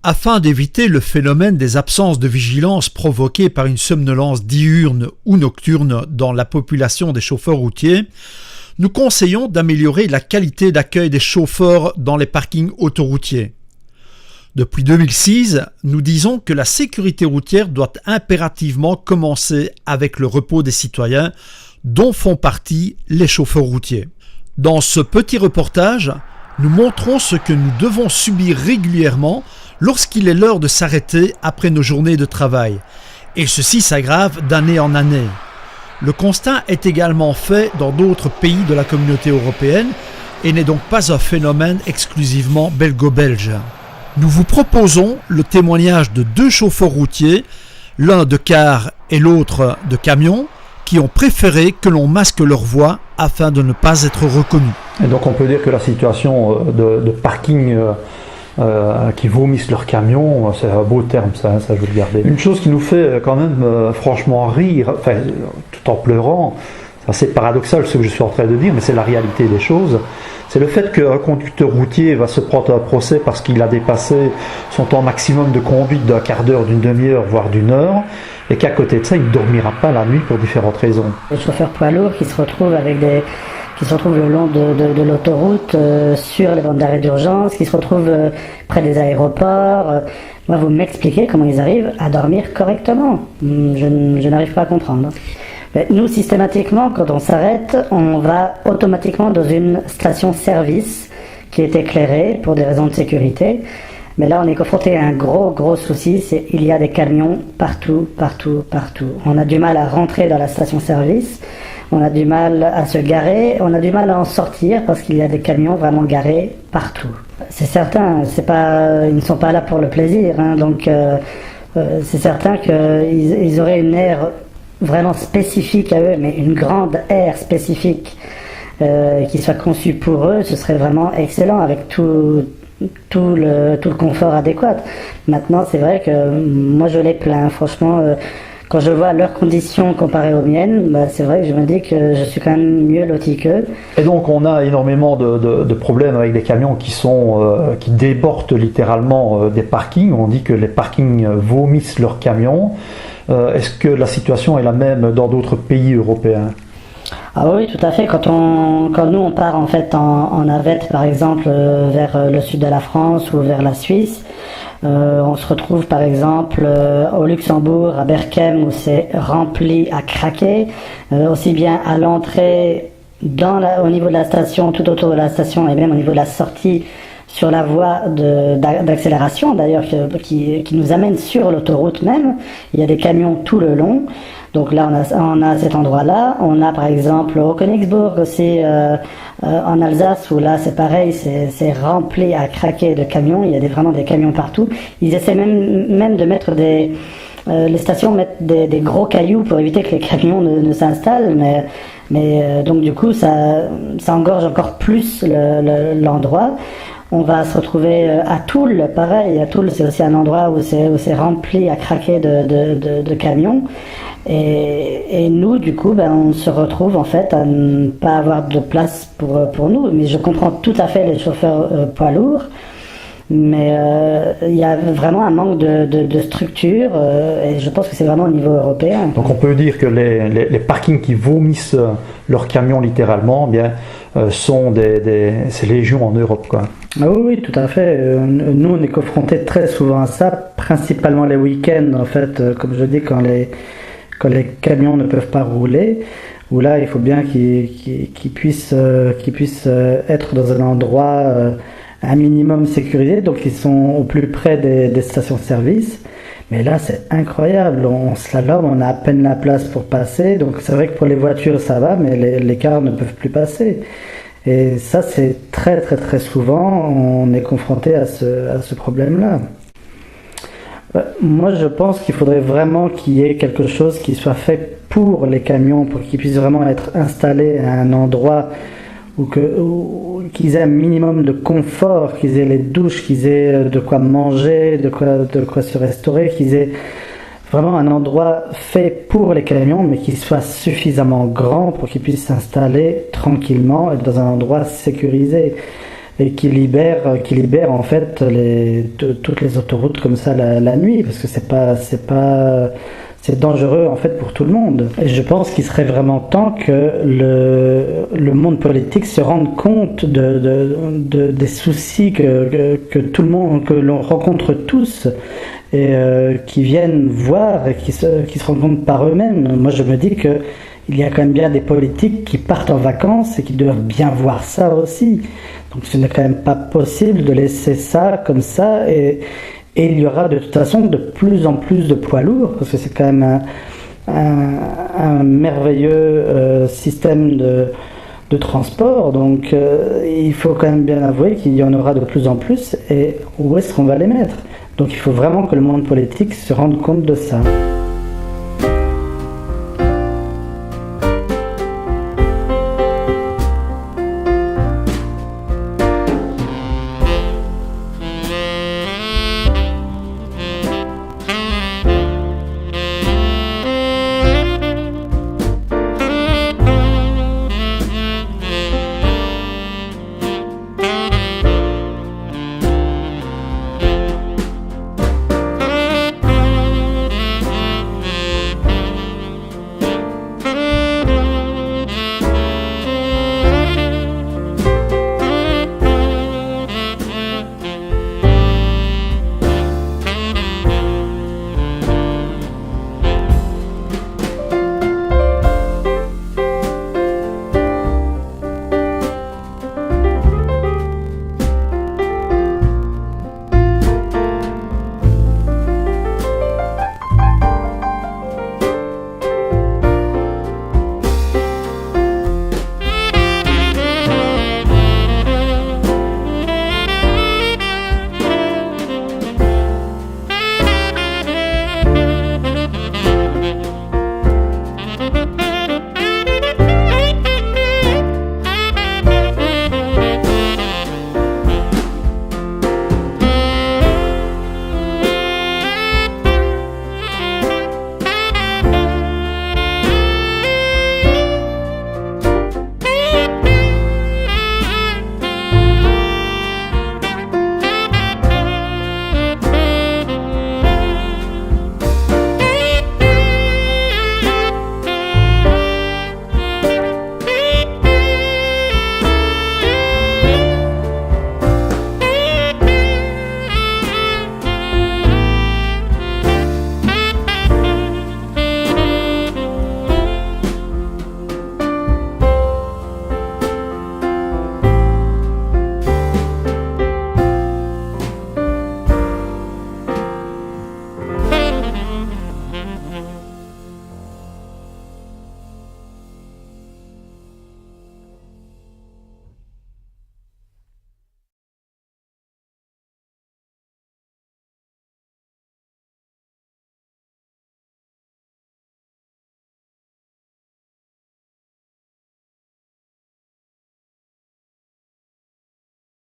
Afin d'éviter le phénomène des absences de vigilance provoquées par une somnolence diurne ou nocturne dans la population des chauffeurs routiers, nous conseillons d'améliorer la qualité d'accueil des chauffeurs dans les parkings autoroutiers. Depuis 2006, nous disons que la sécurité routière doit impérativement commencer avec le repos des citoyens, dont font partie les chauffeurs routiers. Dans ce petit reportage, nous montrons ce que nous devons subir régulièrement lorsqu'il est l'heure de s'arrêter après nos journées de travail. Et ceci s'aggrave d'année en année. Le constat est également fait dans d'autres pays de la communauté européenne et n'est donc pas un phénomène exclusivement belgo-belge. Nous vous proposons le témoignage de 2 chauffeurs routiers, l'un de car et l'autre de camion, qui ont préféré que l'on masque leur voix afin de ne pas être reconnus. Et donc on peut dire que la situation de parking qui vomissent leurs camions, c'est un beau terme ça je veux le garder. Une chose qui nous fait quand même franchement rire, enfin, tout en pleurant, c'est assez paradoxal ce que je suis en train de dire, mais c'est la réalité des choses, c'est le fait qu'un conducteur routier va se prendre un procès parce qu'il a dépassé son temps maximum de conduite d'un quart d'heure, d'une demi-heure, voire d'une heure, et qu'à côté de ça, il ne dormira pas la nuit pour différentes raisons. Les chauffeurs poids lourds qui se retrouvent le long de l'autoroute, sur les bandes d'arrêt d'urgence, qui se retrouvent près des aéroports. Moi, vous m'expliquez comment ils arrivent à dormir correctement. Je n'arrive pas à comprendre. Mais nous, systématiquement, quand on s'arrête, on va automatiquement dans une station-service qui est éclairée pour des raisons de sécurité. Mais là, on est confronté à un gros souci, c'est qu'il y a des camions partout. On a du mal à rentrer dans la station-service, on a du mal à se garer, on a du mal à en sortir parce qu'il y a des camions vraiment garés partout. C'est certain, ils ne sont pas là pour le plaisir, hein, donc c'est certain qu'ils auraient une aire vraiment spécifique à eux, mais une grande aire spécifique qui soit conçue pour eux, ce serait vraiment excellent avec tout le confort adéquat. Maintenant, c'est vrai que moi je les plains, franchement, quand je vois leurs conditions comparées aux miennes, c'est vrai que je me dis que je suis quand même mieux loti qu'eux. Et donc on a énormément de problèmes avec des camions qui débordent littéralement des parkings. On dit que les parkings vomissent leurs camions. Est-ce que la situation est la même dans d'autres pays européens ? Ah oui, tout à fait. Quand nous on part en fait en navette, par exemple, vers le sud de la France ou vers la Suisse, on se retrouve par exemple au Luxembourg, à Berchem, où c'est rempli à craquer, aussi bien à l'entrée, au niveau de la station, tout autour de la station, et même au niveau de la sortie sur la voie d'accélération d'ailleurs qui nous amène sur l'autoroute même. Il y a des camions tout le long. Donc là, on a cet endroit-là. On a par exemple au Königsbourg aussi, en Alsace, où là c'est pareil, c'est rempli à craquer de camions. Il y a vraiment des camions partout. Ils essaient même de mettre les stations mettent des gros cailloux pour éviter que les camions ne s'installent. Mais donc du coup, ça engorge encore plus l'endroit. On va se retrouver à Toul, pareil. À Toul, c'est aussi un endroit où c'est rempli à craquer de camions. Et nous, du coup, on se retrouve en fait à ne pas avoir de place pour nous. Mais je comprends tout à fait les chauffeurs poids lourds. Mais il y a vraiment un manque de structure et je pense que c'est vraiment au niveau européen. Donc on peut dire que les parkings qui vomissent leurs camions littéralement, sont c'est légion en Europe, quoi. Ah oui, tout à fait. Nous, on est confrontés très souvent à ça, principalement les week-ends, en fait, comme je dis, quand les camions ne peuvent pas rouler, où là, il faut bien qu'ils puissent être dans un endroit un minimum sécurisé, donc ils sont au plus près des stations-service. Mais là, c'est incroyable. On slalom, on a à peine la place pour passer. Donc c'est vrai que pour les voitures, ça va, mais les cars ne peuvent plus passer. Et ça, c'est très souvent, on est confronté à ce problème-là. Moi, je pense qu'il faudrait vraiment qu'il y ait quelque chose qui soit fait pour les camions, pour qu'ils puissent vraiment être installés à un endroit qu'ils aient un minimum de confort, qu'ils aient les douches, qu'ils aient de quoi manger, de quoi se restaurer, qu'ils aient vraiment un endroit fait pour les camions, mais qui soit suffisamment grand pour qu'ils puissent s'installer tranquillement et dans un endroit sécurisé. et qui libère en fait toutes les autoroutes comme ça la nuit, parce que c'est dangereux en fait pour tout le monde. Et je pense qu'il serait vraiment temps que le monde politique se rende compte des soucis que tout le monde, que l'on rencontre tous, et qui viennent voir et qui se rendent compte par eux-mêmes. Moi je me dis que il y a quand même bien des politiques qui partent en vacances et qui doivent bien voir ça aussi. Donc ce n'est quand même pas possible de laisser ça comme ça, et il y aura de toute façon de plus en plus de poids lourds, parce que c'est quand même un merveilleux système de transport, donc il faut quand même bien avouer qu'il y en aura de plus en plus, et où est-ce qu'on va les mettre? Donc il faut vraiment que le monde politique se rende compte de ça.